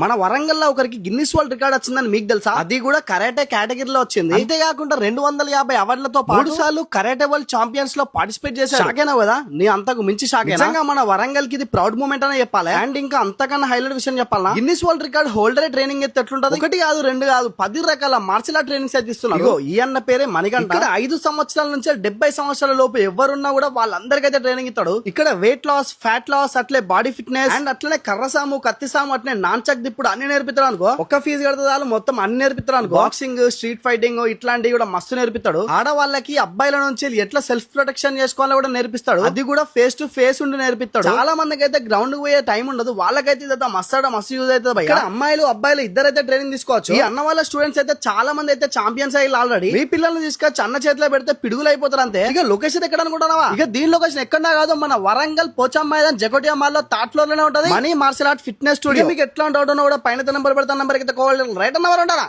మన వరంగల్ లో ఒకరికి గిన్నిస్ వరల్డ్ రికార్డ్ వచ్చిందని మీకు తెలుసా? అది కూడా కరాటే కేటగిరీలో వచ్చింది. అంతేకాకుండా 250 అవార్డులతో 3 సార్లు కరాటే వరల్డ్ ఛాంపియన్స్ లో పార్టిసిపేట్ చేశాడు. షాకేనా కదా? నీ అంతకు మించి షాక్. నిజంగా మన వరంగల్ కి ఇది ప్రౌడ్ మూమెంట్ అనే చెప్పాలి. అండ్ ఇంకా అంతకన్నా హైలైట్ విషయం చెప్పాలా, Guinness world record holder training అయితే ఎట్లుంటది? 1 కాదు 2 కాదు 10 రకాల మార్షల్ ఆర్ట్ ట్రైనింగ్స్ అయితే ఇస్తున్నారు. ఈ అన్న పేరే మణికంఠ. ఇక్కడ 5 సంవత్సరాల నుంచి 70 సంవత్సరాల లోపు ఎవరున్నా కూడా వాళ్ళందరికైతే ట్రైనింగ్ ఇస్తాడు. ఇక్కడ వెయిట్ లాస్, ఫ్యాట్ లాస్, అట్లే బాడీ ఫిట్నెస్ అండ్ అట్లనే కర్రసాము, కత్తిసాము, అట్లే నాన్చక్ దిప్పుడు అన్ని నేర్పిస్తాడు అనుకో. ఒక్క ఫీజు కడతాడు మొత్తం అన్ని నేర్పిస్తాడు అనుకో. బాక్సింగ్, స్ట్రీట్ ఫైటింగ్ ఇట్లాంటివి కూడా మస్తు నేర్పిస్తాడు. ఆడవాళ్ళకి అబ్బాయిల నుంచి ఎట్లా సెల్ఫ్ ప్రొటెక్షన్ చేసుకోవాలో కూడా నేర్పిస్తాడు. అది కూడా ఫేస్ టు ఫేస్ ఉండి నేర్పిస్తాడు. చాలా మందికి అయితే గ్రౌండ్ పోయే టైం ఉండదు, వాళ్ళకైతే ఇదంతా మస్తు యూజ్ అవుతుంది. ఇక్కడ అమ్మాయిలు అబ్బాయిలు ఇద్దరైతే ట్రైనింగ్ తీసుకోవచ్చు. ఈ అన్న వాళ్ళ స్టూడెంట్స్ అయితే చాలా మంది అయితే ఛాంపియన్స్ అయ్యి ఆల్రెడీ. మీ పిల్లల్ని తీసుకొచ్చి అన్న చేతిలో పెడితే పిడుగులు అయిపోతారు అంతే. ఇక లొకేషన్ ఎక్కడ అనుకుంటున్నావా? ఇక దీని లొకేషన్ ఎక్కడా కాదు, మన వరంగల్ పోచమ్మ మైదాన్ జకోటియా మాల్ లో థర్డ్ ఫ్లోర్ లోనే ఉంటది Mani martial art fitness studio. మీకు ఎట్లా డౌట్ ఉన్నా కూడా పైన నెంబర్ పెడతాను, నెంబర్ అయితే కాల్ రైట్ అన్న ఉంటారా.